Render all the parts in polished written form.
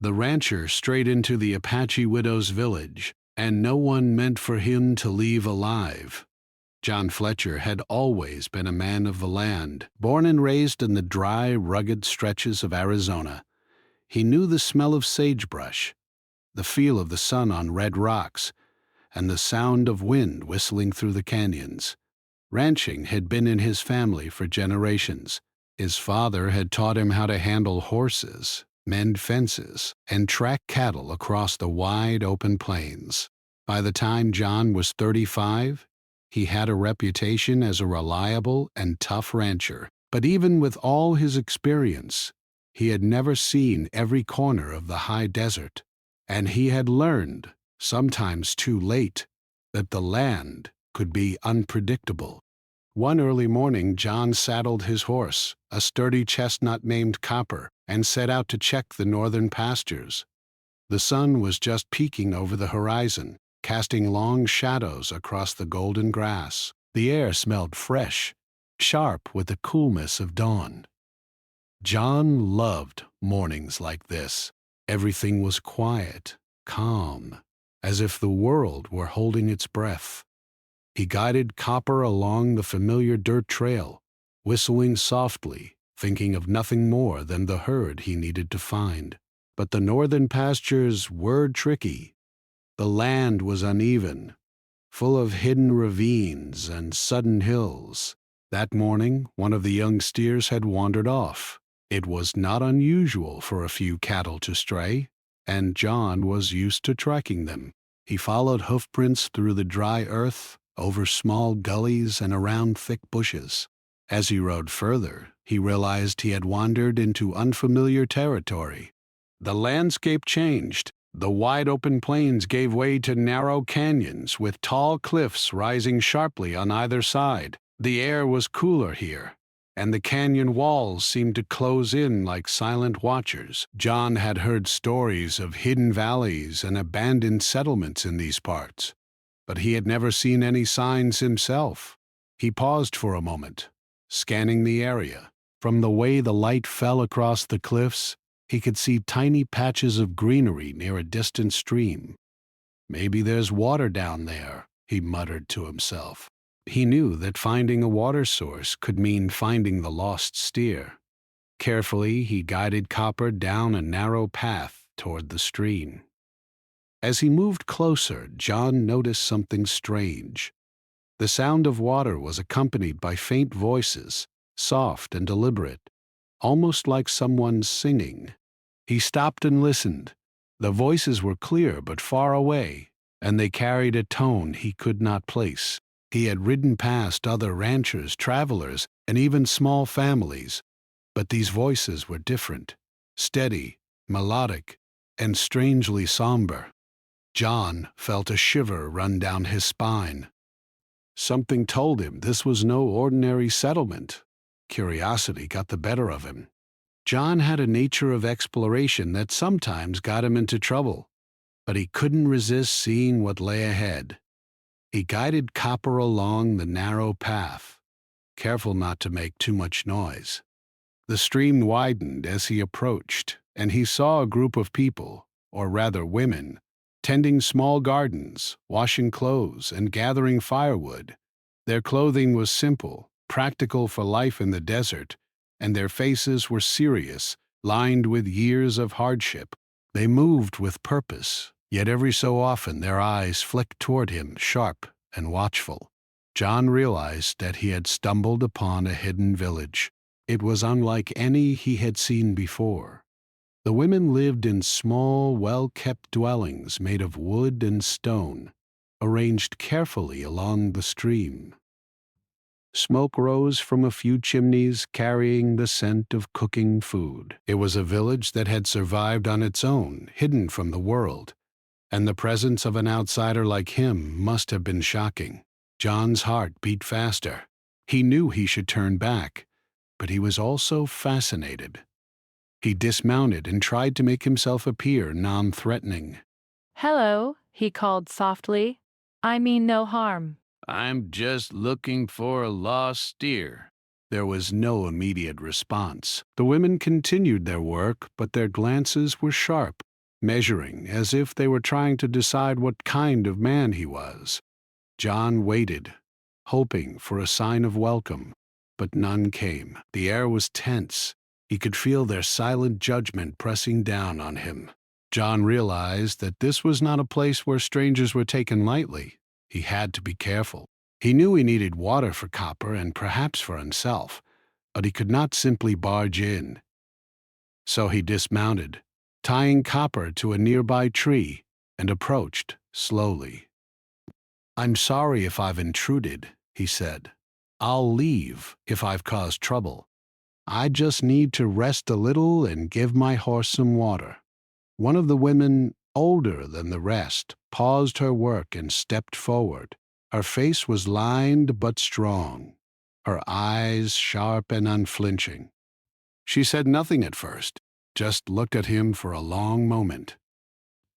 The rancher straight into the Apache widow's village, and no one meant for him to leave alive. John Fletcher had always been a man of the land, born and raised in the dry, rugged stretches of Arizona. He knew the smell of sagebrush, the feel of the sun on red rocks, and the sound of wind whistling through the canyons. Ranching had been in his family for generations. His father had taught him how to handle horses, mend fences, and track cattle across the wide open plains. By the time John was 35, he had a reputation as a reliable and tough rancher. But even with all his experience, he had never seen every corner of the high desert, and he had learned, sometimes too late, that the land could be unpredictable. One early morning, John saddled his horse, a sturdy chestnut named Copper, and set out to check the northern pastures. The sun was just peeking over the horizon, casting long shadows across the golden grass. The air smelled fresh, sharp with the coolness of dawn. John loved mornings like this. Everything was quiet, calm, as if the world were holding its breath. He guided Copper along the familiar dirt trail, whistling softly, thinking of nothing more than the herd he needed to find. But the northern pastures were tricky. The land was uneven, full of hidden ravines and sudden hills. That morning, one of the young steers had wandered off. It was not unusual for a few cattle to stray, and John was used to tracking them. He followed hoofprints through the dry earth, over small gullies and around thick bushes. As he rode further, he realized he had wandered into unfamiliar territory. The landscape changed. The wide open plains gave way to narrow canyons with tall cliffs rising sharply on either side. The air was cooler here, and the canyon walls seemed to close in like silent watchers. John had heard stories of hidden valleys and abandoned settlements in these parts, but he had never seen any signs himself. He paused for a moment, scanning the area. From the way the light fell across the cliffs, he could see tiny patches of greenery near a distant stream. "Maybe there's water down there," he muttered to himself. He knew that finding a water source could mean finding the lost steer. Carefully, he guided Copper down a narrow path toward the stream. As he moved closer, John noticed something strange. The sound of water was accompanied by faint voices, soft and deliberate, almost like someone singing. He stopped and listened. The voices were clear but far away, and they carried a tone he could not place. He had ridden past other ranchers, travelers, and even small families, but these voices were different, steady, melodic, and strangely somber. John felt a shiver run down his spine. Something told him this was no ordinary settlement. Curiosity got the better of him. John had a nature of exploration that sometimes got him into trouble, but he couldn't resist seeing what lay ahead. He guided Copper along the narrow path, careful not to make too much noise. The stream widened as he approached, and he saw a group of people, or rather women, tending small gardens, washing clothes, and gathering firewood. Their clothing was simple, practical for life in the desert, and their faces were serious, lined with years of hardship. They moved with purpose, yet every so often their eyes flicked toward him, sharp and watchful. John realized that he had stumbled upon a hidden village. It was unlike any he had seen before. The women lived in small, well-kept dwellings made of wood and stone, arranged carefully along the stream. Smoke rose from a few chimneys, carrying the scent of cooking food. It was a village that had survived on its own, hidden from the world, and the presence of an outsider like him must have been shocking. John's heart beat faster. He knew he should turn back, but he was also fascinated. He dismounted and tried to make himself appear non-threatening. "Hello," he called softly. "I mean no harm." "I'm just looking for a lost steer." There was no immediate response. The women continued their work, but their glances were sharp. measuring as if they were trying to decide what kind of man he was. John waited, hoping for a sign of welcome, but none came. The air was tense. He could feel their silent judgment pressing down on him. John realized that this was not a place where strangers were taken lightly. He had to be careful. He knew he needed water for Copper and perhaps for himself, but he could not simply barge in. So he dismounted, tying Copper to a nearby tree, and approached slowly. "I'm sorry if I've intruded," he said. "I'll leave if I've caused trouble. I just need to rest a little and give my horse some water." One of the women, older than the rest, paused her work and stepped forward. Her face was lined but strong, her eyes sharp and unflinching. She said nothing at first, just looked at him for a long moment.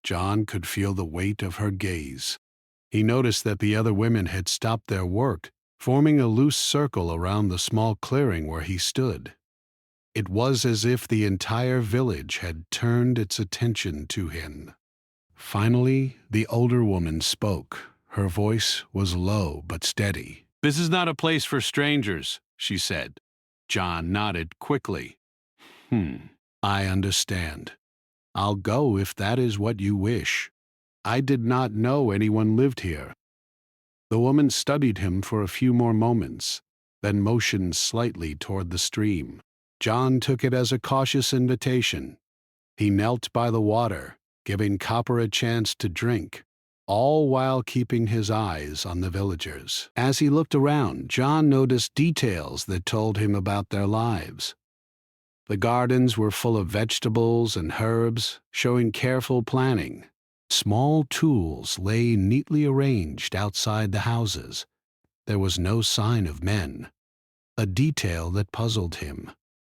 John could feel the weight of her gaze. He noticed that the other women had stopped their work, forming a loose circle around the small clearing where he stood. It was as if the entire village had turned its attention to him. Finally, the older woman spoke. Her voice was low but steady. "This is not a place for strangers," she said. John nodded quickly. I understand. I'll go if that is what you wish. I did not know anyone lived here." The woman studied him for a few more moments, then motioned slightly toward the stream. John took it as a cautious invitation. He knelt by the water, giving Copper a chance to drink, all while keeping his eyes on the villagers. As he looked around, John noticed details that told him about their lives. The gardens were full of vegetables and herbs, showing careful planning. Small tools lay neatly arranged outside the houses. There was no sign of men, a detail that puzzled him.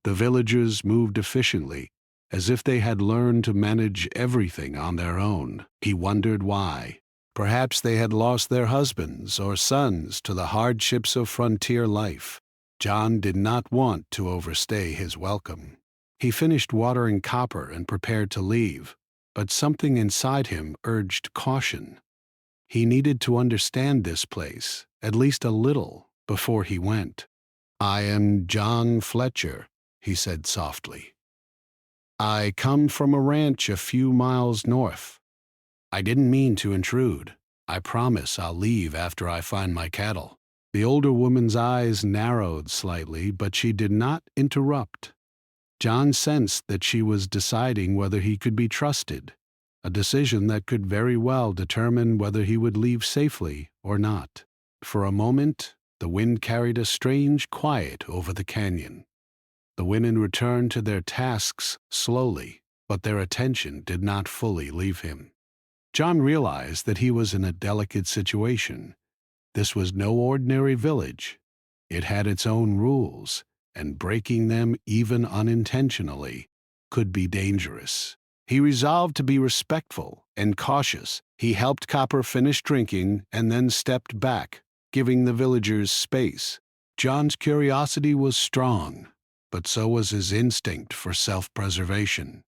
The villagers moved efficiently, as if they had learned to manage everything on their own. He wondered why. Perhaps they had lost their husbands or sons to the hardships of frontier life. John did not want to overstay his welcome. He finished watering Copper and prepared to leave, but something inside him urged caution. He needed to understand this place, at least a little, before he went. "I am John Fletcher," he said softly. "I come from a ranch a few miles north. I didn't mean to intrude. I promise I'll leave after I find my cattle." The older woman's eyes narrowed slightly, but she did not interrupt. John sensed that she was deciding whether he could be trusted, a decision that could very well determine whether he would leave safely or not. For a moment, the wind carried a strange quiet over the canyon. The women returned to their tasks slowly, but their attention did not fully leave him. John realized that he was in a delicate situation. This was no ordinary village. It had its own rules, and breaking them, even unintentionally, could be dangerous. He resolved to be respectful and cautious. He helped Copper finish drinking and then stepped back, giving the villagers space. John's curiosity was strong, but so was his instinct for self-preservation.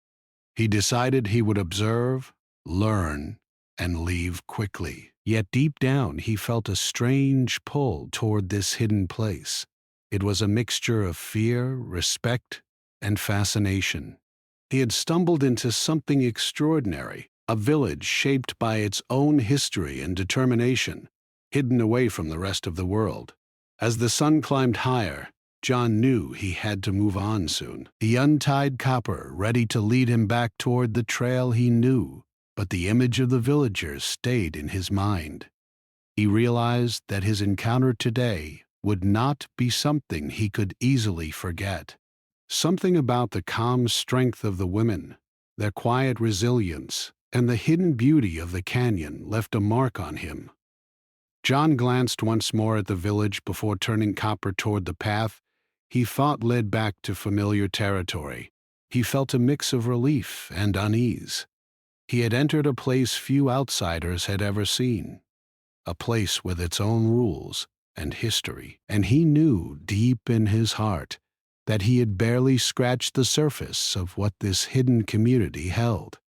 He decided he would observe, learn, and leave quickly. Yet deep down he felt a strange pull toward this hidden place. It was a mixture of fear, respect, and fascination. He had stumbled into something extraordinary, a village shaped by its own history and determination, hidden away from the rest of the world. As the sun climbed higher, John knew he had to move on soon. He untied Copper, ready to lead him back toward the trail he knew, but the image of the villagers stayed in his mind. He realized that his encounter today would not be something he could easily forget. Something about the calm strength of the women, their quiet resilience, and the hidden beauty of the canyon left a mark on him. John glanced once more at the village before turning Copper toward the path he thought led back to familiar territory. He felt a mix of relief and unease. He had entered a place few outsiders had ever seen, a place with its own rules and history, and he knew deep in his heart that he had barely scratched the surface of what this hidden community held.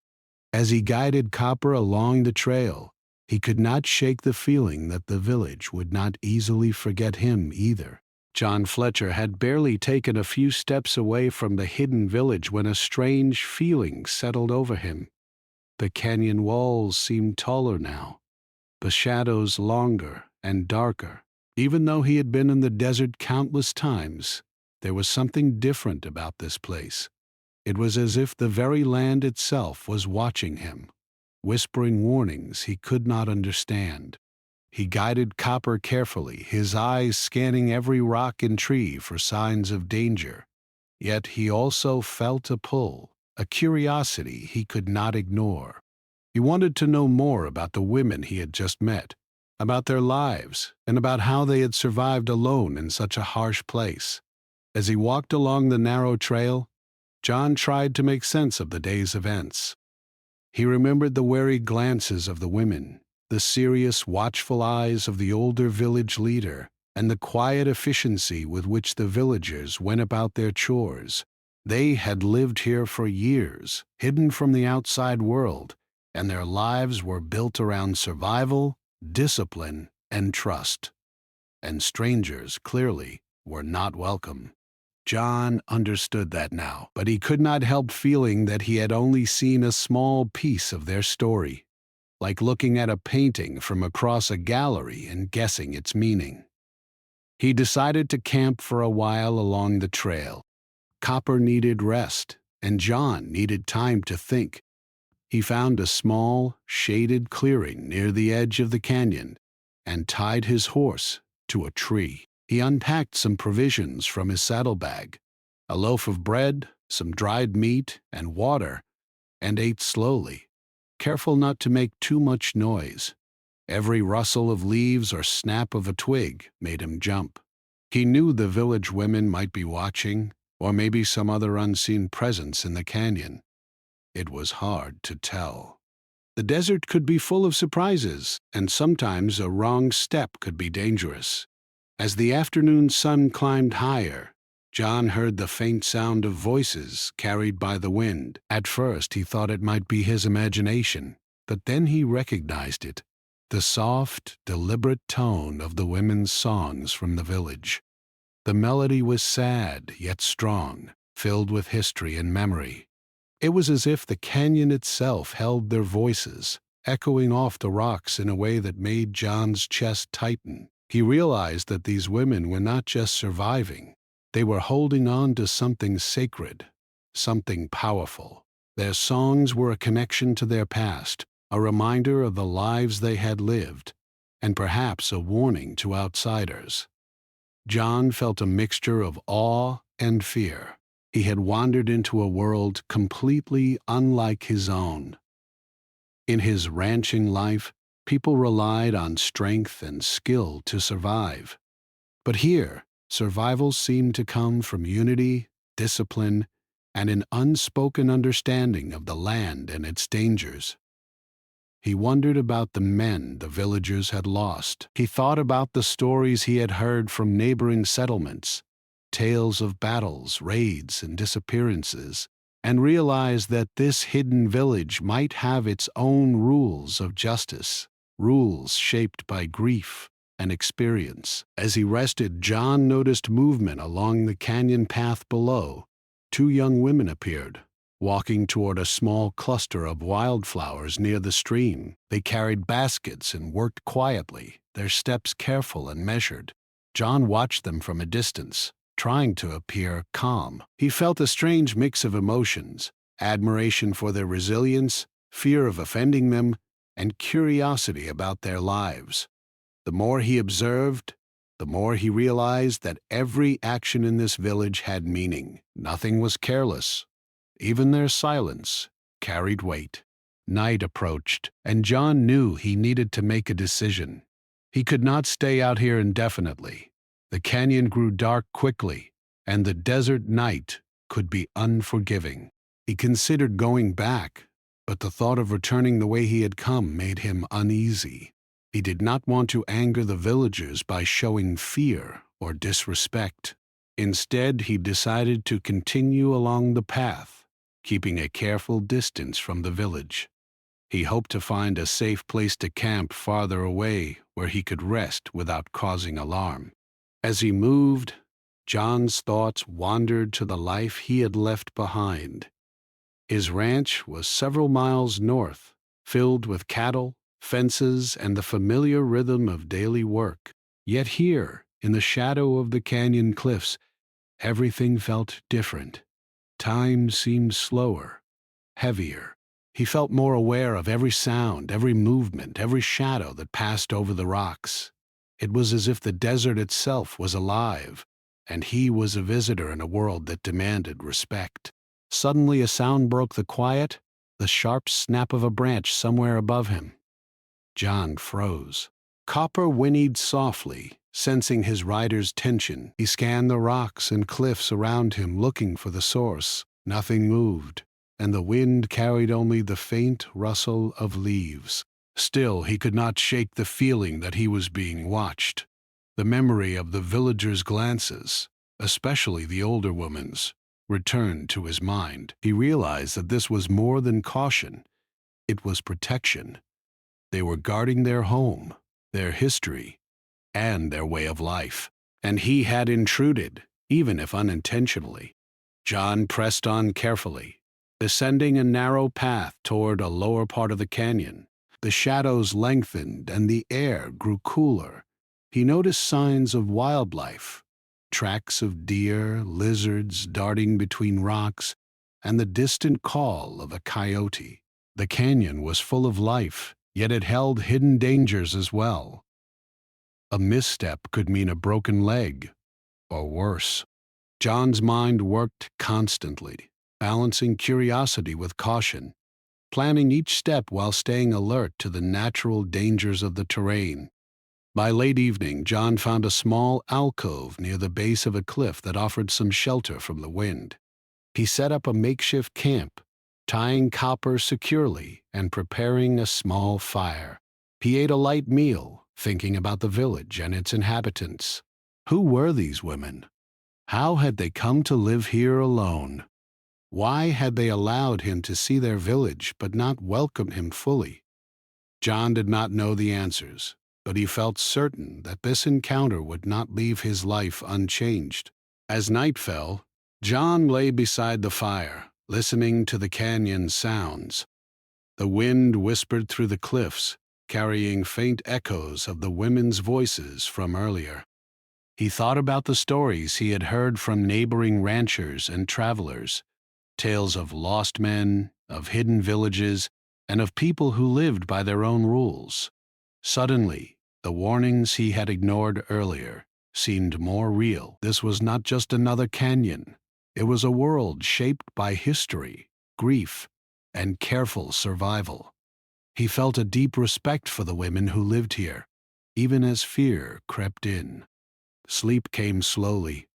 As he guided Copper along the trail, he could not shake the feeling that the village would not easily forget him either. John Fletcher had barely taken a few steps away from the hidden village when a strange feeling settled over him. The canyon walls seemed taller now, the shadows longer and darker. Even though he had been in the desert countless times, there was something different about this place. It was as if the very land itself was watching him, whispering warnings he could not understand. He guided Copper carefully, his eyes scanning every rock and tree for signs of danger. Yet he also felt a pull, a curiosity he could not ignore. He wanted to know more about the women he had just met, about their lives, and about how they had survived alone in such a harsh place. As he walked along the narrow trail, John tried to make sense of the day's events. He remembered the wary glances of the women, the serious, watchful eyes of the older village leader, and the quiet efficiency with which the villagers went about their chores. They had lived here for years, hidden from the outside world, and their lives were built around survival, discipline, and trust. And strangers, clearly, were not welcome. John understood that now, but he could not help feeling that he had only seen a small piece of their story, like looking at a painting from across a gallery and guessing its meaning. He decided to camp for a while along the trail. Copper needed rest, and John needed time to think. He found a small, shaded clearing near the edge of the canyon and tied his horse to a tree. He unpacked some provisions from his saddlebag, a loaf of bread, some dried meat, and water, and ate slowly, careful not to make too much noise. Every rustle of leaves or snap of a twig made him jump. He knew the village women might be watching, or maybe some other unseen presence in the canyon. It was hard to tell. The desert could be full of surprises, and sometimes a wrong step could be dangerous. As the afternoon sun climbed higher, John heard the faint sound of voices carried by the wind. At first he thought it might be his imagination, but then he recognized it, the soft, deliberate tone of the women's songs from the village. The melody was sad yet strong, filled with history and memory. It was as if the canyon itself held their voices, echoing off the rocks in a way that made John's chest tighten. He realized that these women were not just surviving. They were holding on to something sacred, something powerful. Their songs were a connection to their past, a reminder of the lives they had lived, and perhaps a warning to outsiders. John felt a mixture of awe and fear. He had wandered into a world completely unlike his own. In his ranching life, people relied on strength and skill to survive. But here, survival seemed to come from unity, discipline, and an unspoken understanding of the land and its dangers. He wondered about the men the villagers had lost. He thought about the stories he had heard from neighboring settlements, tales of battles, raids, and disappearances, and realized that this hidden village might have its own rules of justice, rules shaped by grief and experience. As he rested, John noticed movement along the canyon path below. Two young women appeared, walking toward a small cluster of wildflowers near the stream. They carried baskets and worked quietly, their steps careful and measured. John watched them from a distance, trying to appear calm. He felt a strange mix of emotions, admiration for their resilience, fear of offending them, and curiosity about their lives. The more he observed, the more he realized that every action in this village had meaning. Nothing was careless. Even their silence carried weight. Night approached, and John knew he needed to make a decision. He could not stay out here indefinitely. The canyon grew dark quickly, and the desert night could be unforgiving. He considered going back, but the thought of returning the way he had come made him uneasy. He did not want to anger the villagers by showing fear or disrespect. Instead, he decided to continue along the path, keeping a careful distance from the village. He hoped to find a safe place to camp farther away where he could rest without causing alarm. As he moved, John's thoughts wandered to the life he had left behind. His ranch was several miles north, filled with cattle, fences, and the familiar rhythm of daily work. Yet here, in the shadow of the canyon cliffs, everything felt different. Time seemed slower, heavier. He felt more aware of every sound, every movement, every shadow that passed over the rocks. It was as if the desert itself was alive, and he was a visitor in a world that demanded respect. Suddenly a sound broke the quiet, the sharp snap of a branch somewhere above him. John froze. Copper whinnied softly, sensing his rider's tension. He scanned the rocks and cliffs around him, looking for the source. Nothing moved, and the wind carried only the faint rustle of leaves. Still, he could not shake the feeling that he was being watched. The memory of the villagers' glances, especially the older woman's, returned to his mind. He realized that this was more than caution. It was protection. They were guarding their home, their history, and their way of life. And he had intruded, even if unintentionally. John pressed on carefully, descending a narrow path toward a lower part of the canyon. The shadows lengthened and the air grew cooler. He noticed signs of wildlife, tracks of deer, lizards darting between rocks, and the distant call of a coyote. The canyon was full of life, yet it held hidden dangers as well. A misstep could mean a broken leg, or worse. John's mind worked constantly, balancing curiosity with caution, planning each step while staying alert to the natural dangers of the terrain. By late evening, John found a small alcove near the base of a cliff that offered some shelter from the wind. He set up a makeshift camp, tying copper securely and preparing a small fire. He ate a light meal, thinking about the village and its inhabitants. Who were these women? How had they come to live here alone? Why had they allowed him to see their village but not welcome him fully? John did not know the answers, but he felt certain that this encounter would not leave his life unchanged. As night fell, John lay beside the fire, listening to the canyon's sounds. The wind whispered through the cliffs, carrying faint echoes of the women's voices from earlier. He thought about the stories he had heard from neighboring ranchers and travelers, tales of lost men, of hidden villages, and of people who lived by their own rules. Suddenly, the warnings he had ignored earlier seemed more real. This was not just another canyon. It was a world shaped by history, grief, and careful survival. He felt a deep respect for the women who lived here, even as fear crept in. Sleep came slowly.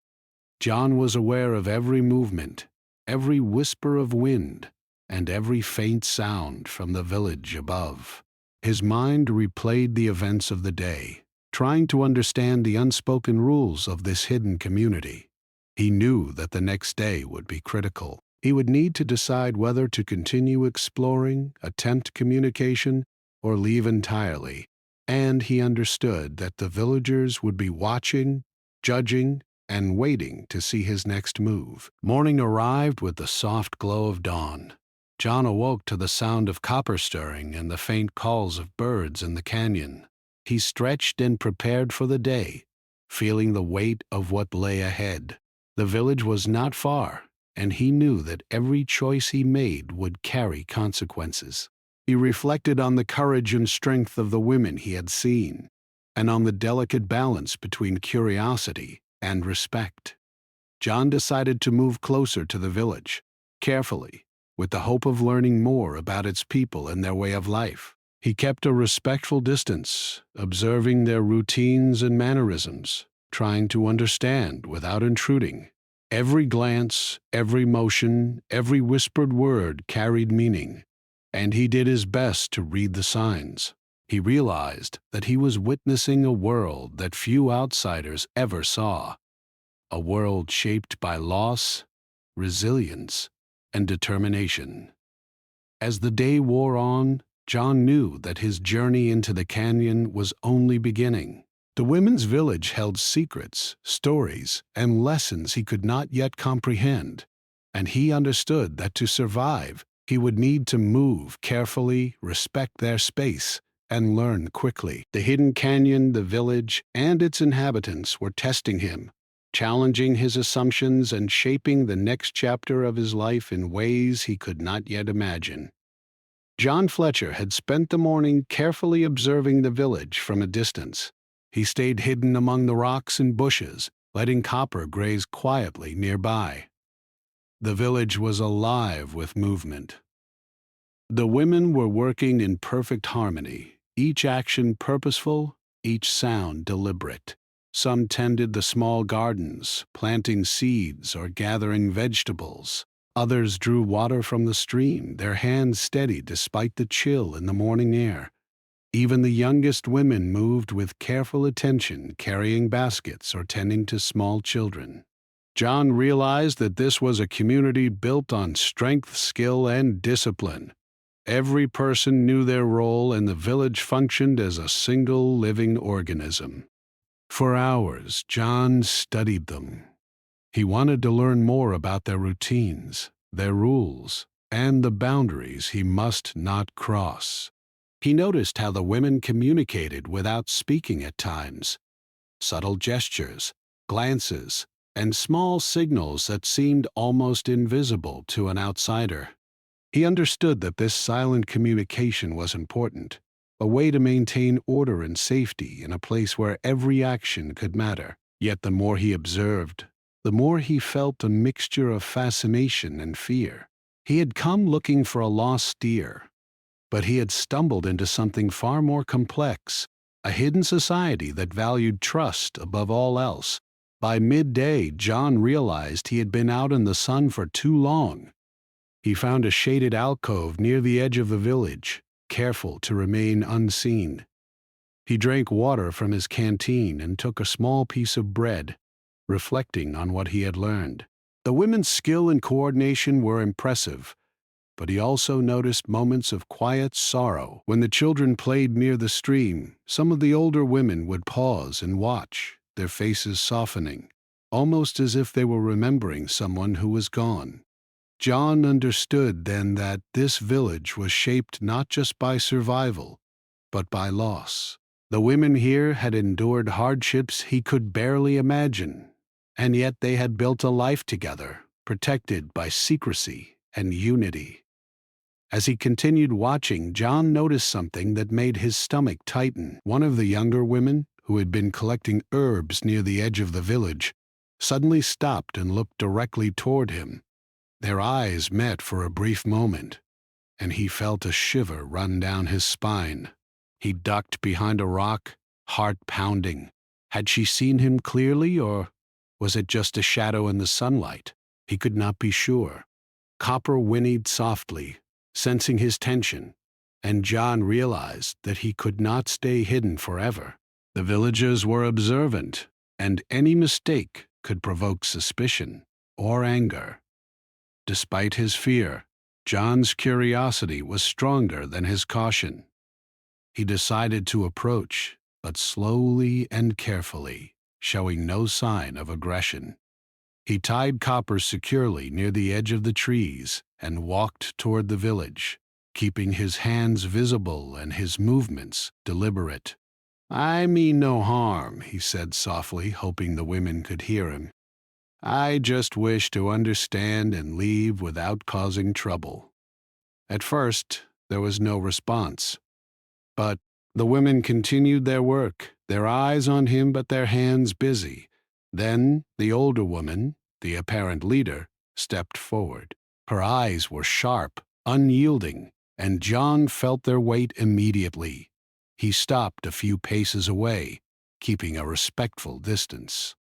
John was aware of every movement, every whisper of wind, and every faint sound from the village above. His mind replayed the events of the day, trying to understand the unspoken rules of this hidden community. He knew that the next day would be critical. He would need to decide whether to continue exploring, attempt communication, or leave entirely. And he understood that the villagers would be watching, judging, and waiting to see his next move. Morning arrived with the soft glow of dawn. John awoke to the sound of copper stirring and the faint calls of birds in the canyon. He stretched and prepared for the day, feeling the weight of what lay ahead. The village was not far, and he knew that every choice he made would carry consequences. He reflected on the courage and strength of the women he had seen, and on the delicate balance between curiosity and respect. John decided to move closer to the village, carefully, with the hope of learning more about its people and their way of life. He kept a respectful distance, observing their routines and mannerisms, trying to understand without intruding. Every glance, every motion, every whispered word carried meaning, and he did his best to read the signs. He realized that he was witnessing a world that few outsiders ever saw, a world shaped by loss, resilience, and determination. As the day wore on, John knew that his journey into the canyon was only beginning. The women's village held secrets, stories, and lessons he could not yet comprehend, and he understood that to survive, he would need to move carefully, respect their space, and learn quickly. The hidden canyon, the village, and its inhabitants were testing him, challenging his assumptions and shaping the next chapter of his life in ways he could not yet imagine. John Fletcher had spent the morning carefully observing the village from a distance. He stayed hidden among the rocks and bushes, letting Copper graze quietly nearby. The village was alive with movement. The women were working in perfect harmony, each action purposeful, each sound deliberate. Some tended the small gardens, planting seeds or gathering vegetables. Others drew water from the stream, their hands steady despite the chill in the morning air. Even the youngest women moved with careful attention, carrying baskets or tending to small children. John realized that this was a community built on strength, skill, and discipline. Every person knew their role, and the village functioned as a single living organism. For hours, John studied them. He wanted to learn more about their routines, their rules, and the boundaries he must not cross. He noticed how the women communicated without speaking at times. Subtle gestures, glances, and small signals that seemed almost invisible to an outsider. He understood that this silent communication was important, a way to maintain order and safety in a place where every action could matter. Yet the more he observed, the more he felt a mixture of fascination and fear. He had come looking for a lost deer, but he had stumbled into something far more complex, a hidden society that valued trust above all else. By midday, John realized he had been out in the sun for too long. He found a shaded alcove near the edge of the village, careful to remain unseen. He drank water from his canteen and took a small piece of bread, reflecting on what he had learned. The women's skill and coordination were impressive, but he also noticed moments of quiet sorrow. When the children played near the stream, some of the older women would pause and watch, their faces softening, almost as if they were remembering someone who was gone. John understood then that this village was shaped not just by survival, but by loss. The women here had endured hardships he could barely imagine, and yet they had built a life together, protected by secrecy and unity. As he continued watching, John noticed something that made his stomach tighten. One of the younger women, who had been collecting herbs near the edge of the village, suddenly stopped and looked directly toward him. Their eyes met for a brief moment, and he felt a shiver run down his spine. He ducked behind a rock, heart pounding. Had she seen him clearly, or was it just a shadow in the sunlight? He could not be sure. Copper whinnied softly, sensing his tension, and John realized that he could not stay hidden forever. The villagers were observant, and any mistake could provoke suspicion or anger. Despite his fear, John's curiosity was stronger than his caution. He decided to approach, but slowly and carefully, showing no sign of aggression. He tied Copper securely near the edge of the trees and walked toward the village, keeping his hands visible and his movements deliberate. "I mean no harm," he said softly, hoping the women could hear him. "I just wish to understand and leave without causing trouble." At first, there was no response, but the women continued their work, their eyes on him but their hands busy. Then the older woman, the apparent leader, stepped forward. Her eyes were sharp, unyielding, and John felt their weight immediately. He stopped a few paces away, keeping a respectful distance.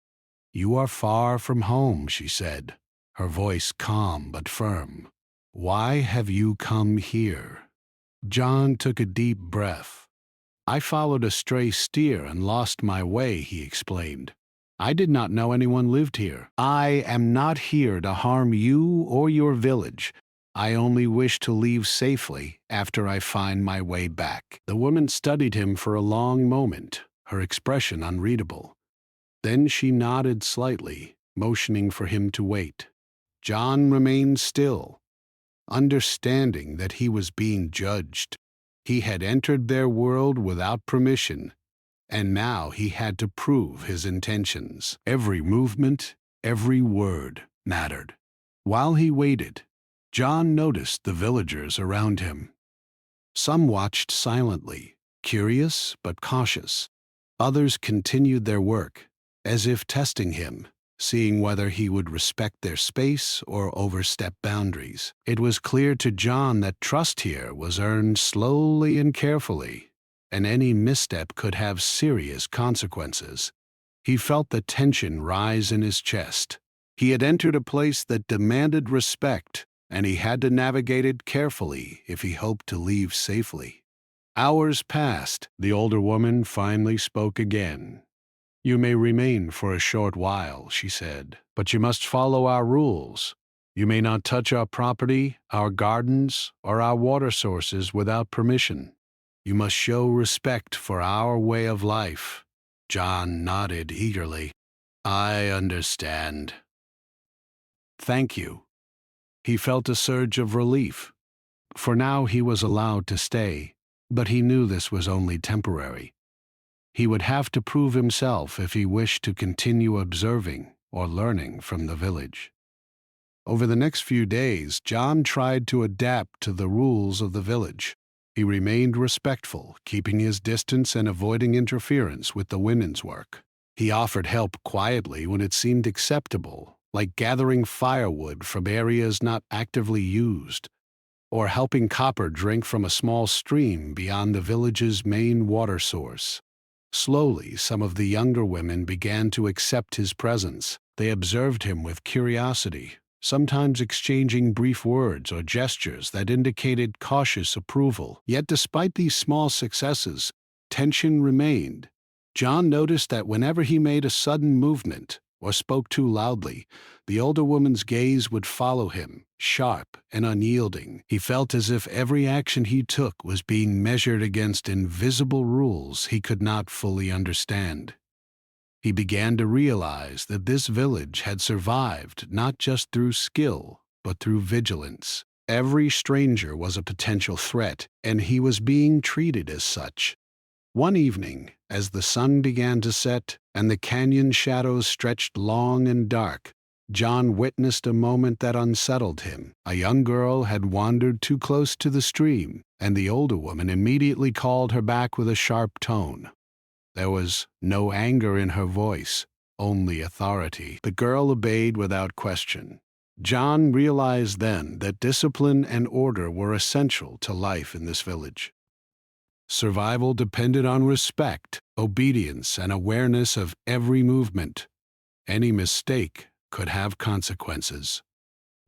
"You are far from home," she said, her voice calm but firm. "Why have you come here?" John took a deep breath. "I followed a stray steer and lost my way," he explained. "I did not know anyone lived here. I am not here to harm you or your village. I only wish to leave safely after I find my way back." The woman studied him for a long moment, her expression unreadable. Then she nodded slightly, motioning for him to wait. John remained still, understanding that he was being judged. He had entered their world without permission, and now he had to prove his intentions. Every movement, every word mattered. While he waited, John noticed the villagers around him. Some watched silently, curious but cautious. Others continued their work, as if testing him, seeing whether he would respect their space or overstep boundaries. It was clear to John that trust here was earned slowly and carefully, and any misstep could have serious consequences. He felt the tension rise in his chest. He had entered a place that demanded respect, and he had to navigate it carefully if he hoped to leave safely. Hours passed. The older woman finally spoke again. "You may remain for a short while," she said, "but you must follow our rules. You may not touch our property, our gardens, or our water sources without permission. You must show respect for our way of life." John nodded eagerly. "I understand." "Thank you." He felt a surge of relief. For now he was allowed to stay, but he knew this was only temporary. He would have to prove himself if he wished to continue observing or learning from the village. Over the next few days, John tried to adapt to the rules of the village. He remained respectful, keeping his distance and avoiding interference with the women's work. He offered help quietly when it seemed acceptable, like gathering firewood from areas not actively used, or helping Copper drink from a small stream beyond the village's main water source. Slowly, some of the younger women began to accept his presence. They observed him with curiosity, sometimes exchanging brief words or gestures that indicated cautious approval. Yet despite these small successes, tension remained. John noticed that whenever he made a sudden movement or spoke too loudly, the older woman's gaze would follow him, sharp and unyielding. He felt as if every action he took was being measured against invisible rules he could not fully understand. He began to realize that this village had survived not just through skill, but through vigilance. Every stranger was a potential threat, and he was being treated as such. One evening, as the sun began to set and the canyon shadows stretched long and dark, John witnessed a moment that unsettled him. A young girl had wandered too close to the stream, and the older woman immediately called her back with a sharp tone. There was no anger in her voice, only authority. The girl obeyed without question. John realized then that discipline and order were essential to life in this village. Survival depended on respect, obedience, and awareness of every movement. Any mistake could have consequences.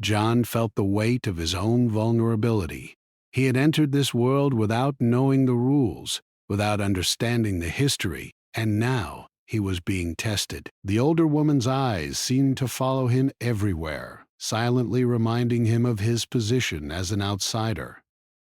John felt the weight of his own vulnerability. He had entered this world without knowing the rules, without understanding the history, and now he was being tested. The older woman's eyes seemed to follow him everywhere, silently reminding him of his position as an outsider.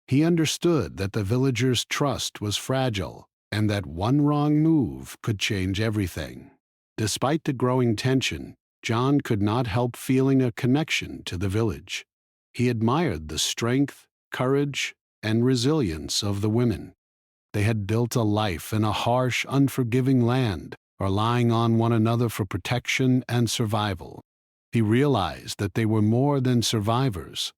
He understood that the villagers' trust was fragile, and that one wrong move could change everything. Despite the growing tension, John could not help feeling a connection to the village. He admired the strength, courage, and resilience of the women. They had built a life in a harsh, unforgiving land, relying on one another for protection and survival. He realized that they were more than survivors.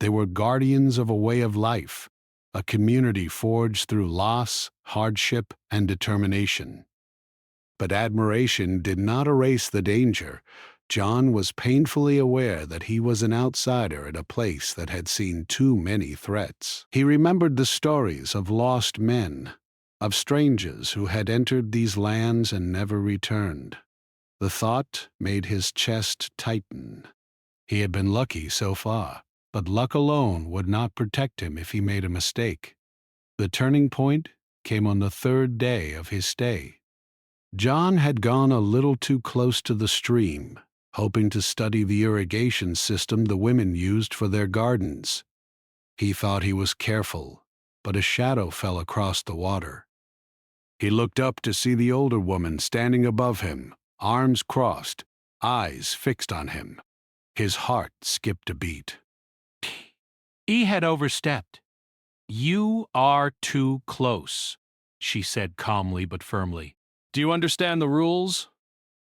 They were guardians of a way of life, a community forged through loss, hardship, and determination. But admiration did not erase the danger. John was painfully aware that he was an outsider at a place that had seen too many threats. He remembered the stories of lost men, of strangers who had entered these lands and never returned. The thought made his chest tighten. He had been lucky so far, but luck alone would not protect him if he made a mistake. The turning point came on the third day of his stay. John had gone a little too close to the stream, hoping to study the irrigation system the women used for their gardens. He thought he was careful, but a shadow fell across the water. He looked up to see the older woman standing above him, arms crossed, eyes fixed on him. His heart skipped a beat. He had overstepped. "You are too close," she said calmly but firmly. "Do you understand the rules?"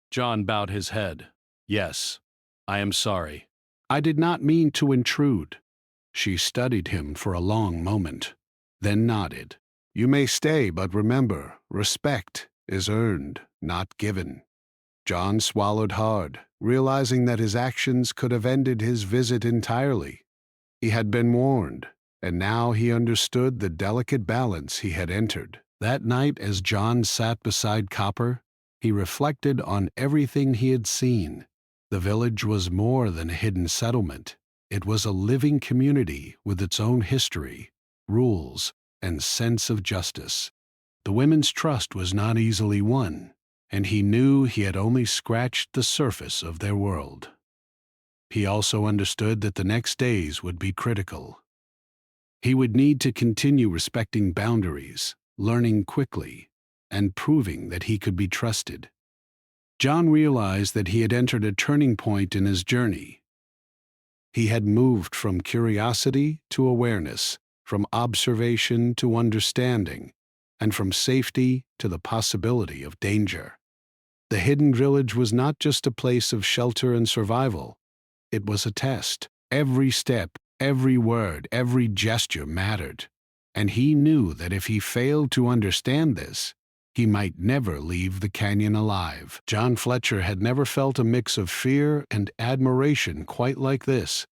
John bowed his head. "Yes, I am sorry. I did not mean to intrude." She studied him for a long moment, then nodded. "You may stay, but remember, respect is earned, not given." John swallowed hard, realizing that his actions could have ended his visit entirely. He had been warned, and now he understood the delicate balance he had entered. That night, as John sat beside Copper, he reflected on everything he had seen. The village was more than a hidden settlement. It was a living community with its own history, rules, and sense of justice. The women's trust was not easily won, and he knew he had only scratched the surface of their world. He also understood that the next days would be critical. He would need to continue respecting boundaries, learning quickly, and proving that he could be trusted. John realized that he had entered a turning point in his journey. He had moved from curiosity to awareness, from observation to understanding, and from safety to the possibility of danger. The hidden village was not just a place of shelter and survival. It was a test. Every step, every word, every gesture mattered. And he knew that if he failed to understand this, he might never leave the canyon alive. John Fletcher had never felt a mix of fear and admiration quite like this.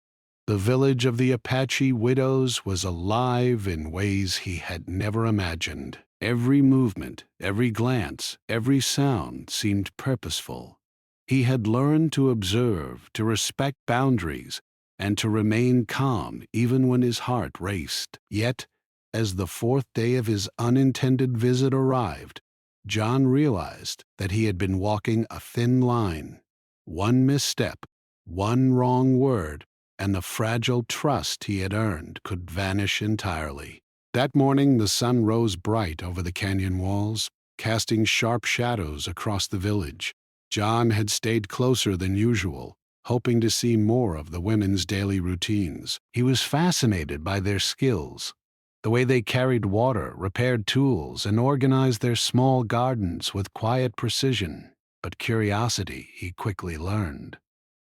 The village of the Apache widows was alive in ways he had never imagined. Every movement, every glance, every sound seemed purposeful. He had learned to observe, to respect boundaries, and to remain calm even when his heart raced. Yet, as the fourth day of his unintended visit arrived, John realized that he had been walking a thin line. One misstep, one wrong word, and the fragile trust he had earned could vanish entirely. That morning the sun rose bright over the canyon walls, casting sharp shadows across the village. John had stayed closer than usual, hoping to see more of the women's daily routines. He was fascinated by their skills, the way they carried water, repaired tools, and organized their small gardens with quiet precision. But curiosity, he quickly learned,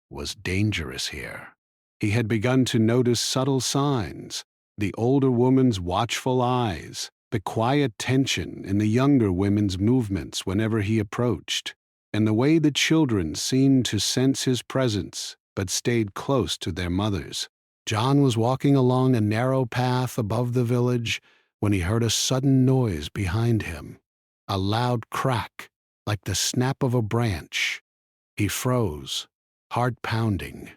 was dangerous here. He had begun to notice subtle signs: the older woman's watchful eyes, the quiet tension in the younger women's movements whenever he approached, and the way the children seemed to sense his presence but stayed close to their mothers. John was walking along a narrow path above the village when he heard a sudden noise behind him, a loud crack like the snap of a branch. He froze, heart pounding.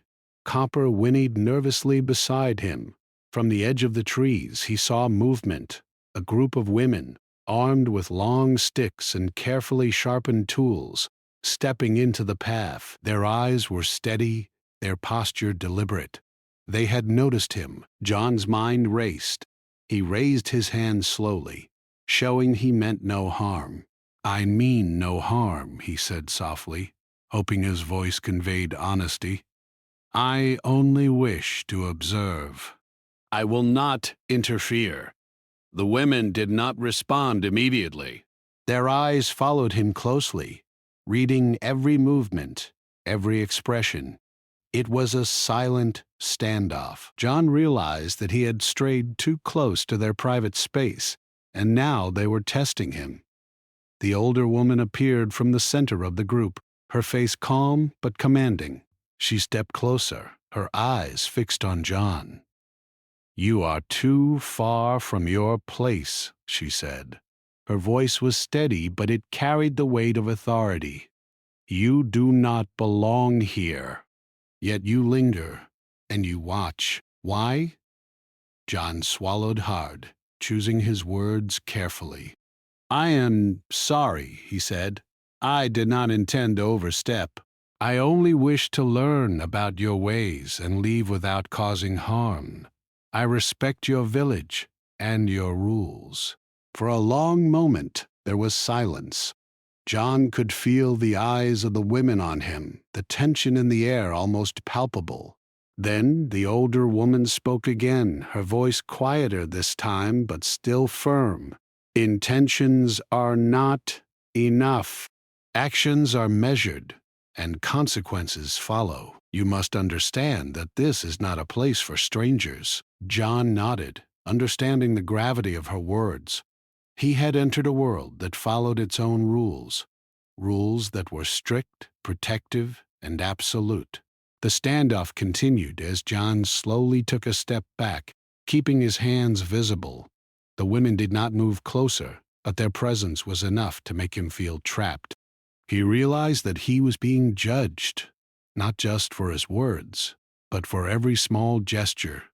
Copper whinnied nervously beside him. From the edge of the trees he saw movement, a group of women, armed with long sticks and carefully sharpened tools, stepping into the path. Their eyes were steady, their posture deliberate. They had noticed him. John's mind raced. He raised his hand slowly, showing he meant no harm. "I mean no harm," he said softly, hoping his voice conveyed honesty. "I only wish to observe. I will not interfere." The women did not respond immediately. Their eyes followed him closely, reading every movement, every expression. It was a silent standoff. John realized that he had strayed too close to their private space, and now they were testing him. The older woman appeared from the center of the group, her face calm but commanding. She stepped closer, her eyes fixed on John. "You are too far from your place," she said. Her voice was steady, but it carried the weight of authority. "You do not belong here. Yet you linger, and you watch. Why?" John swallowed hard, choosing his words carefully. "I am sorry," he said. "I did not intend to overstep." I only wish to learn about your ways and leave without causing harm. I respect your village and your rules." For a long moment, there was silence. John could feel the eyes of the women on him, the tension in the air almost palpable. Then the older woman spoke again, her voice quieter this time, but still firm. "Intentions are not enough. Actions are measured, and consequences follow. You must understand that this is not a place for strangers." John nodded, understanding the gravity of her words. He had entered a world that followed its own rules, rules that were strict, protective, and absolute. The standoff continued as John slowly took a step back, keeping his hands visible. The women did not move closer, but their presence was enough to make him feel trapped. He realized that he was being judged, not just for his words, but for every small gesture.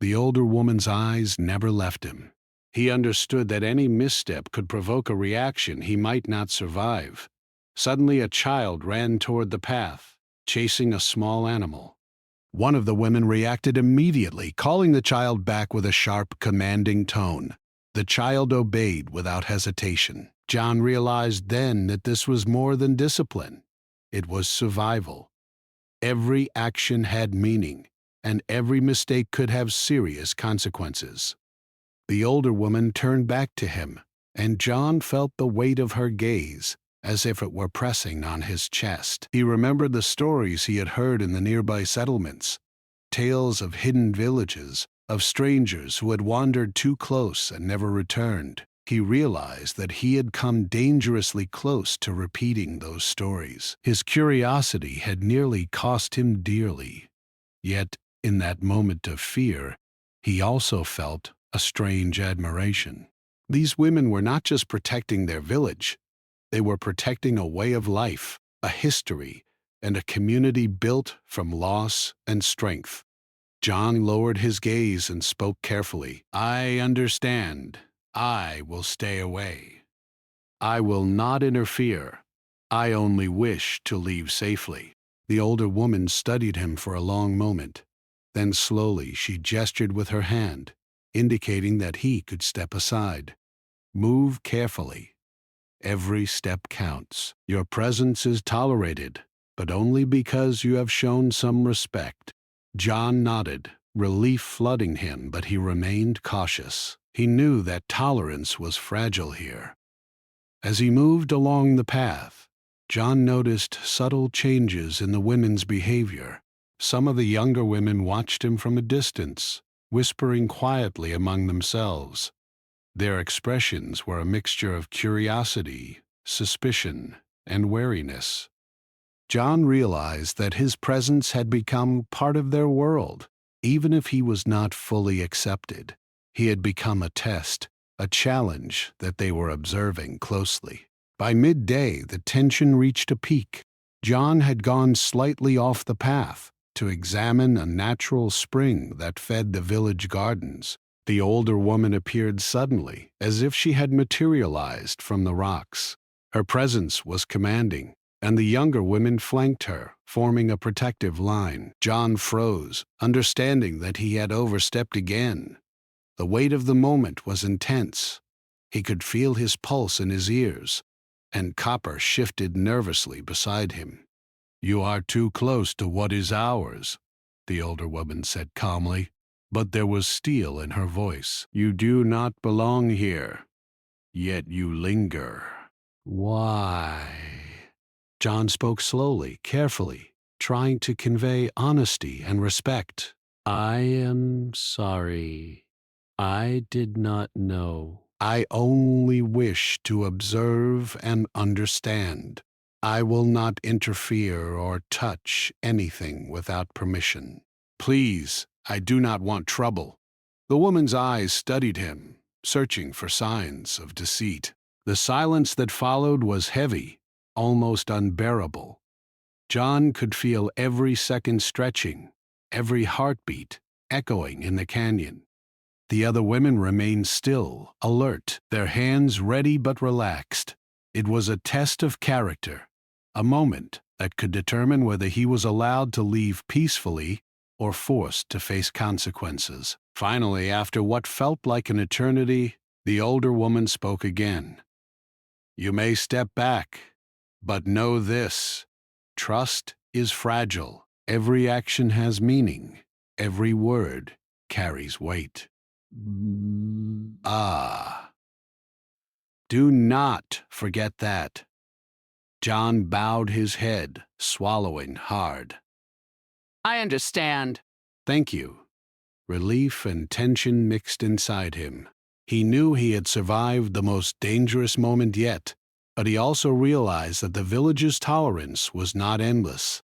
The older woman's eyes never left him. He understood that any misstep could provoke a reaction he might not survive. Suddenly, a child ran toward the path, chasing a small animal. One of the women reacted immediately, calling the child back with a sharp, commanding tone. The child obeyed without hesitation. John realized then that this was more than discipline. It was survival. Every action had meaning, and every mistake could have serious consequences. The older woman turned back to him, and John felt the weight of her gaze, as if it were pressing on his chest. He remembered the stories he had heard in the nearby settlements, tales of hidden villages, of strangers who had wandered too close and never returned. He realized that he had come dangerously close to repeating those stories. His curiosity had nearly cost him dearly. Yet, in that moment of fear, he also felt a strange admiration. These women were not just protecting their village, they were protecting a way of life, a history, and a community built from loss and strength. John lowered his gaze and spoke carefully. "I understand. I will stay away. I will not interfere. I only wish to leave safely." The older woman studied him for a long moment. Then slowly she gestured with her hand, indicating that he could step aside. "Move carefully. Every step counts. Your presence is tolerated, but only because you have shown some respect." John nodded, relief flooding him, but he remained cautious. He knew that tolerance was fragile here. As he moved along the path, John noticed subtle changes in the women's behavior. Some of the younger women watched him from a distance, whispering quietly among themselves. Their expressions were a mixture of curiosity, suspicion, and wariness. John realized that his presence had become part of their world, even if he was not fully accepted. He had become a test, a challenge that they were observing closely. By midday, the tension reached a peak. John had gone slightly off the path to examine a natural spring that fed the village gardens. The older woman appeared suddenly, as if she had materialized from the rocks. Her presence was commanding, and the younger women flanked her, forming a protective line. John froze, understanding that he had overstepped again. The weight of the moment was intense. He could feel his pulse in his ears, and Copper shifted nervously beside him. "You are too close to what is ours," the older woman said calmly, but there was steel in her voice. "You do not belong here, yet you linger." "Why?" John spoke slowly, carefully, trying to convey honesty and respect. "I am sorry. I did not know. I only wish to observe and understand. I will not interfere or touch anything without permission. Please, I do not want trouble." The woman's eyes studied him, searching for signs of deceit. The silence that followed was heavy, almost unbearable. John could feel every second stretching, every heartbeat echoing in the canyon. The other women remained still, alert, their hands ready but relaxed. It was a test of character, a moment that could determine whether he was allowed to leave peacefully or forced to face consequences. Finally, after what felt like an eternity, the older woman spoke again. "You may step back, but know this: trust is fragile. Every action has meaning. Every word carries weight." Ah. Do not forget that. John bowed his head, swallowing hard. "I understand." "Thank you." Relief and tension mixed inside him. He knew he had survived the most dangerous moment yet, but he also realized that the village's tolerance was not endless.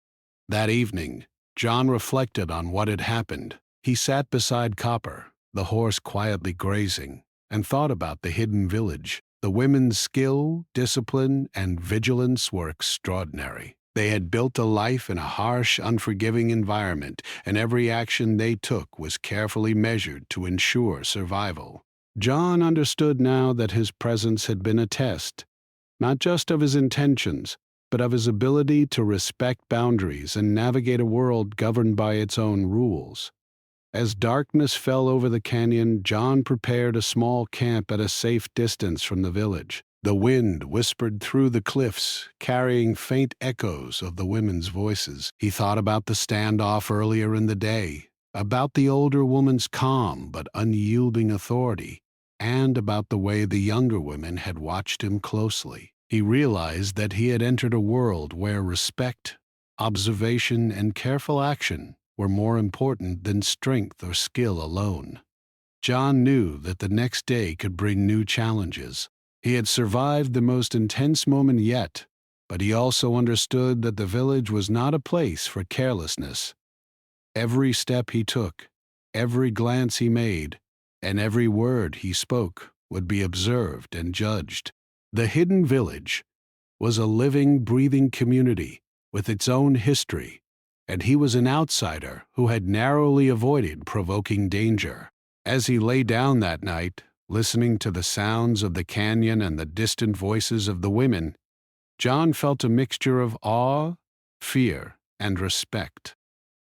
That evening, John reflected on what had happened. He sat beside Copper, the horse quietly grazing, and thought about the hidden village. The women's skill, discipline, and vigilance were extraordinary. They had built a life in a harsh, unforgiving environment, and every action they took was carefully measured to ensure survival. John understood now that his presence had been a test, not just of his intentions, but of his ability to respect boundaries and navigate a world governed by its own rules. As darkness fell over the canyon, John prepared a small camp at a safe distance from the village. The wind whispered through the cliffs, carrying faint echoes of the women's voices. He thought about the standoff earlier in the day, about the older woman's calm but unyielding authority, and about the way the younger women had watched him closely. He realized that he had entered a world where respect, observation, and careful action were more important than strength or skill alone. John knew that the next day could bring new challenges. He had survived the most intense moment yet, but he also understood that the village was not a place for carelessness. Every step he took, every glance he made, and every word he spoke would be observed and judged. The hidden village was a living, breathing community with its own history, and he was an outsider who had narrowly avoided provoking danger. As he lay down that night, listening to the sounds of the canyon and the distant voices of the women, John felt a mixture of awe, fear, and respect.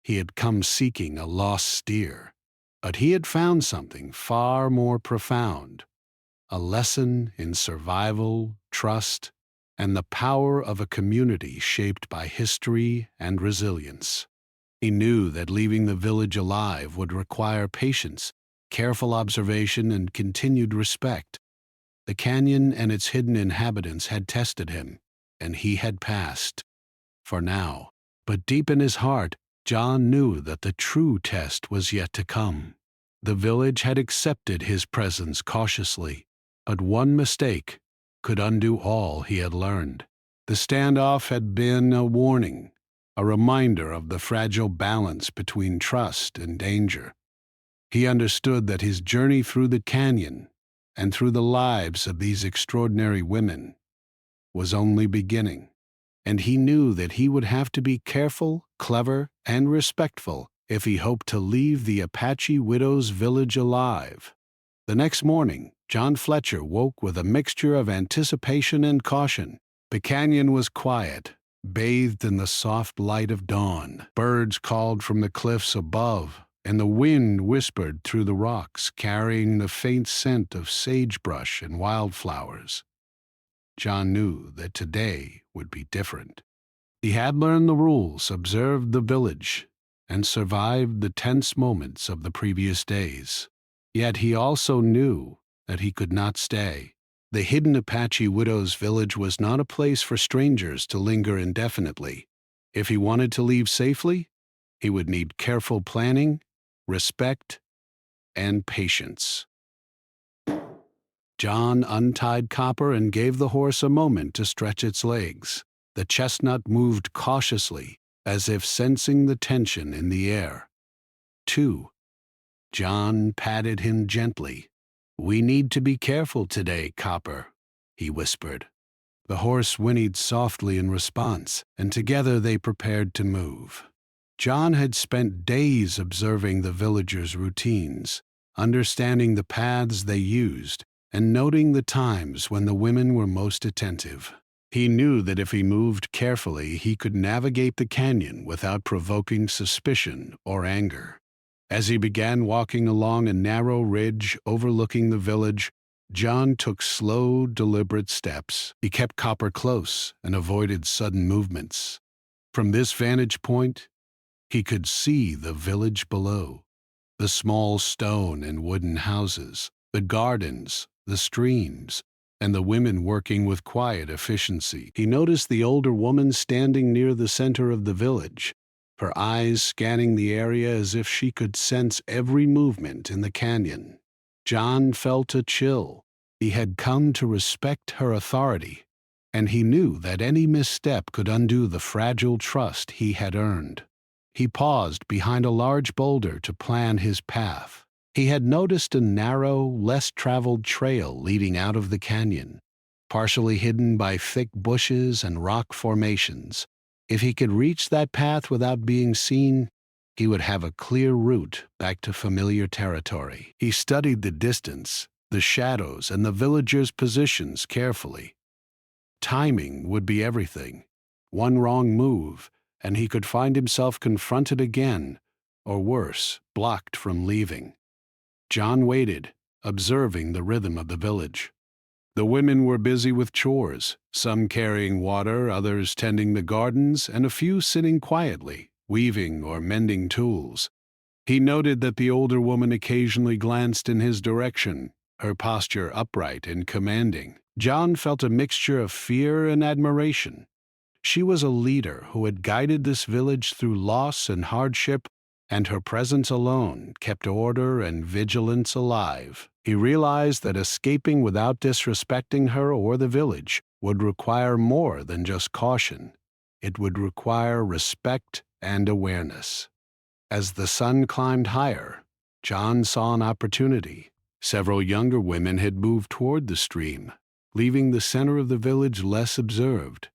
He had come seeking a lost steer, but he had found something far more profound: a lesson in survival, trust, and the power of a community shaped by history and resilience. He knew that leaving the village alive would require patience, careful observation, and continued respect. The canyon and its hidden inhabitants had tested him, and he had passed. For now. But deep in his heart, John knew that the true test was yet to come. The village had accepted his presence cautiously, but one mistake could undo all he had learned. The standoff had been a warning, a reminder of the fragile balance between trust and danger. He understood that his journey through the canyon and through the lives of these extraordinary women was only beginning, and he knew that he would have to be careful, clever, and respectful if he hoped to leave the Apache widow's village alive. The next morning, John Fletcher woke with a mixture of anticipation and caution. The canyon was quiet, bathed in the soft light of dawn. Birds called from the cliffs above, and the wind whispered through the rocks, carrying the faint scent of sagebrush and wildflowers. John knew that today would be different. He had learned the rules, observed the village, and survived the tense moments of the previous days. Yet he also knew that he could not stay. The hidden Apache widow's village was not a place for strangers to linger indefinitely. If he wanted to leave safely, he would need careful planning, respect, and patience. John untied Copper and gave the horse a moment to stretch its legs. The chestnut moved cautiously, as if sensing the tension in the air. 2. John patted him gently. "We need to be careful today, Copper," he whispered. The horse whinnied softly in response, and together they prepared to move. John had spent days observing the villagers' routines, understanding the paths they used, and noting the times when the women were most attentive. He knew that if he moved carefully, he could navigate the canyon without provoking suspicion or anger. As he began walking along a narrow ridge overlooking the village, John took slow, deliberate steps. He kept Copper close and avoided sudden movements. From this vantage point, he could see the village below, the small stone and wooden houses, the gardens, the streams, and the women working with quiet efficiency. He noticed the older woman standing near the center of the village, her eyes scanning the area as if she could sense every movement in the canyon. John felt a chill. He had come to respect her authority, and he knew that any misstep could undo the fragile trust he had earned. He paused behind a large boulder to plan his path. He had noticed a narrow, less traveled trail leading out of the canyon, partially hidden by thick bushes and rock formations. If he could reach that path without being seen, he would have a clear route back to familiar territory. He studied the distance, the shadows, and the villagers' positions carefully. Timing would be everything. One wrong move, and he could find himself confronted again, or worse, blocked from leaving. John waited, observing the rhythm of the village. The women were busy with chores, some carrying water, others tending the gardens, and a few sitting quietly, weaving or mending tools. He noted that the older woman occasionally glanced in his direction, her posture upright and commanding. John felt a mixture of fear and admiration. She was a leader who had guided this village through loss and hardship, and her presence alone kept order and vigilance alive. He realized that escaping without disrespecting her or the village would require more than just caution. It would require respect and awareness. As the sun climbed higher, John saw an opportunity. Several younger women had moved toward the stream, leaving the center of the village less observed.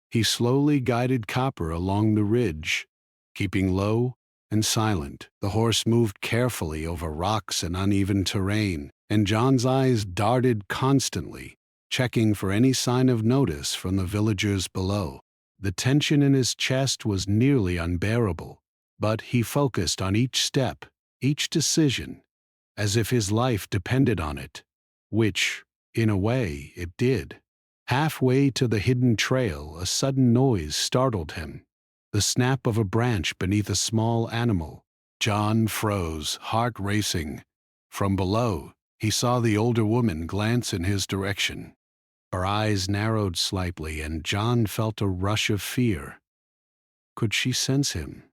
He slowly guided Copper along the ridge, keeping low and silent. The horse moved carefully over rocks and uneven terrain, and John's eyes darted constantly, checking for any sign of notice from the villagers below. The tension in his chest was nearly unbearable, but he focused on each step, each decision, as if his life depended on it, which, in a way, it did. Halfway to the hidden trail, a sudden noise startled him. The snap of a branch beneath a small animal. John froze, heart racing. From below, he saw the older woman glance in his direction. Her eyes narrowed slightly, and John felt a rush of fear. Could she sense him?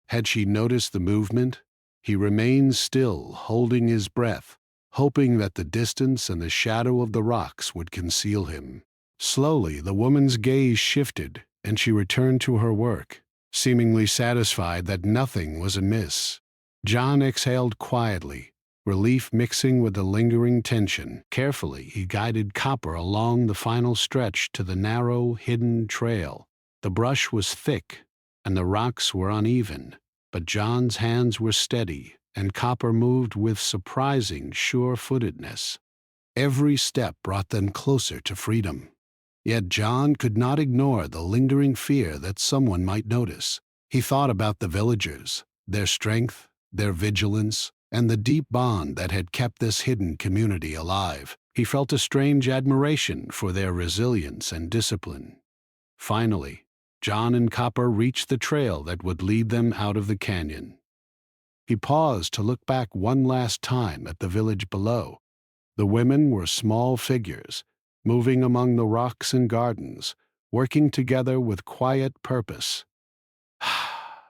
Had she noticed the movement? He remained still, holding his breath, hoping that the distance and the shadow of the rocks would conceal him. Slowly, the woman's gaze shifted, and she returned to her work, seemingly satisfied that nothing was amiss. John exhaled quietly, relief mixing with the lingering tension. Carefully, he guided Copper along the final stretch to the narrow, hidden trail. The brush was thick, and the rocks were uneven, but John's hands were steady, and Copper moved with surprising sure-footedness. Every step brought them closer to freedom. Yet John could not ignore the lingering fear that someone might notice. He thought about the villagers, their strength, their vigilance, and the deep bond that had kept this hidden community alive. He felt a strange admiration for their resilience and discipline. Finally, John and Copper reached the trail that would lead them out of the canyon. He paused to look back one last time at the village below. The women were small figures, moving among the rocks and gardens, working together with quiet purpose.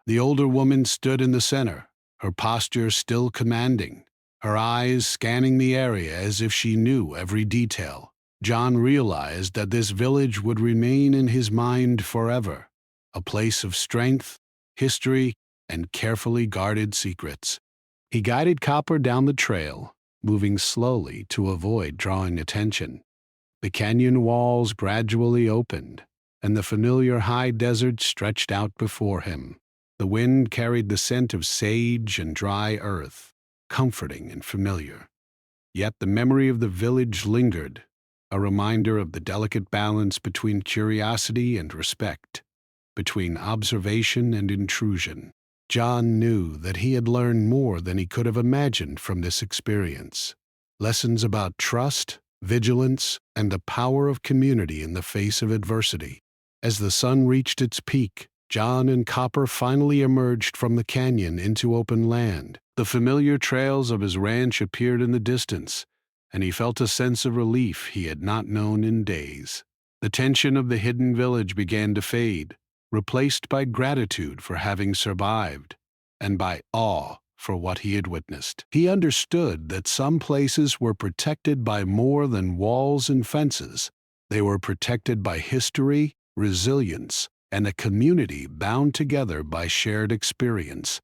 The older woman stood in the center, her posture still commanding, her eyes scanning the area as if she knew every detail. John realized that this village would remain in his mind forever, a place of strength, history, and carefully guarded secrets. He guided Copper down the trail, moving slowly to avoid drawing attention. The canyon walls gradually opened, and the familiar high desert stretched out before him. The wind carried the scent of sage and dry earth, comforting and familiar. Yet the memory of the village lingered, a reminder of the delicate balance between curiosity and respect, between observation and intrusion. John knew that he had learned more than he could have imagined from this experience. Lessons about trust, vigilance, and the power of community in the face of adversity. As the sun reached its peak, John and Copper finally emerged from the canyon into open land. The familiar trails of his ranch appeared in the distance, and he felt a sense of relief he had not known in days. The tension of the hidden village began to fade, replaced by gratitude for having survived, and by awe for what he had witnessed. He understood that some places were protected by more than walls and fences. They were protected by history, resilience, and a community bound together by shared experience.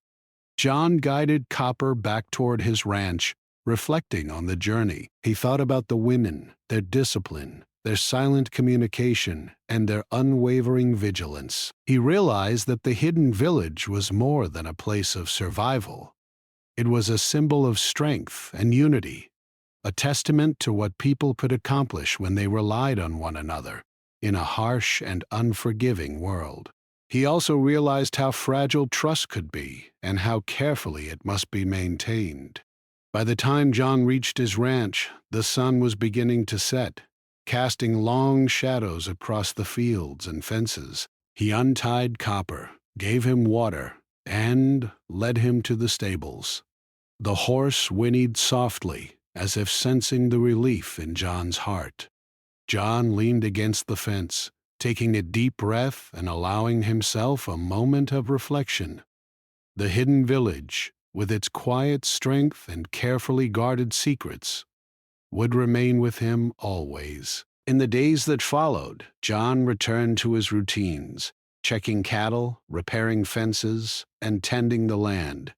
John guided Copper back toward his ranch, reflecting on the journey. He thought about the women, their discipline, their silent communication, and their unwavering vigilance. He realized that the hidden village was more than a place of survival. It was a symbol of strength and unity, a testament to what people could accomplish when they relied on one another in a harsh and unforgiving world. He also realized how fragile trust could be and how carefully it must be maintained. By the time John reached his ranch, the sun was beginning to set, casting long shadows across the fields and fences. He untied Copper, gave him water, and led him to the stables. The horse whinnied softly, as if sensing the relief in John's heart. John leaned against the fence, taking a deep breath and allowing himself a moment of reflection. The hidden village, with its quiet strength and carefully guarded secrets, would remain with him always. In the days that followed, John returned to his routines, checking cattle, repairing fences, and tending the land.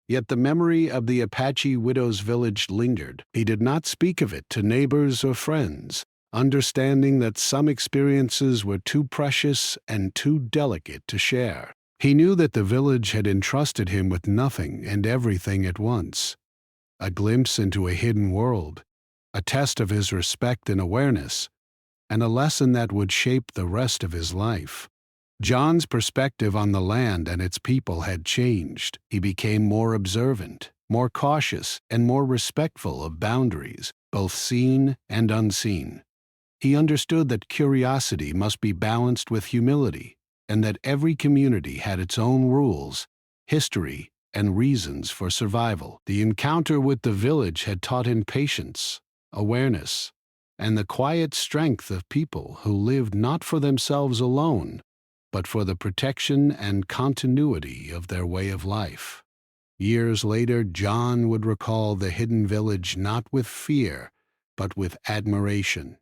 Yet the memory of the Apache widow's village lingered. He did not speak of it to neighbors or friends, understanding that some experiences were too precious and too delicate to share. He knew that the village had entrusted him with nothing and everything at once, a glimpse into a hidden world, a test of his respect and awareness, and a lesson that would shape the rest of his life. John's perspective on the land and its people had changed. He became more observant, more cautious, and more respectful of boundaries, both seen and unseen. He understood that curiosity must be balanced with humility, and that every community had its own rules, history, and reasons for survival. The encounter with the village had taught him patience, awareness, and the quiet strength of people who lived not for themselves alone, but for the protection and continuity of their way of life. Years later, John would recall the hidden village not with fear, but with admiration.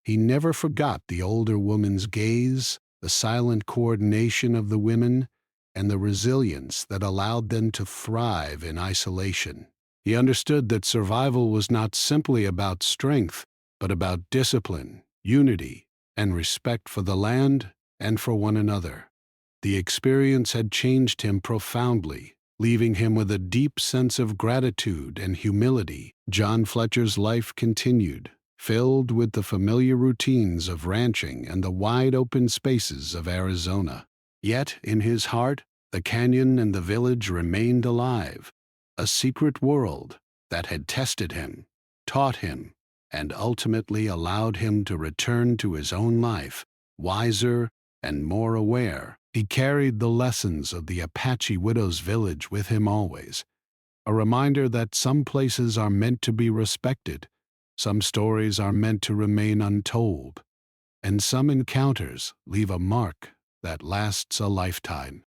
He never forgot the older woman's gaze, the silent coordination of the women, and the resilience that allowed them to thrive in isolation. He understood that survival was not simply about strength, but about discipline, unity, and respect for the land and for one another. The experience had changed him profoundly, leaving him with a deep sense of gratitude and humility. John Fletcher's life continued, filled with the familiar routines of ranching and the wide-open spaces of Arizona. Yet, in his heart, the canyon and the village remained alive, a secret world that had tested him, taught him, and ultimately allowed him to return to his own life, wiser and more aware. He carried the lessons of the Apache widow's village with him always, a reminder that some places are meant to be respected, some stories are meant to remain untold, and some encounters leave a mark that lasts a lifetime.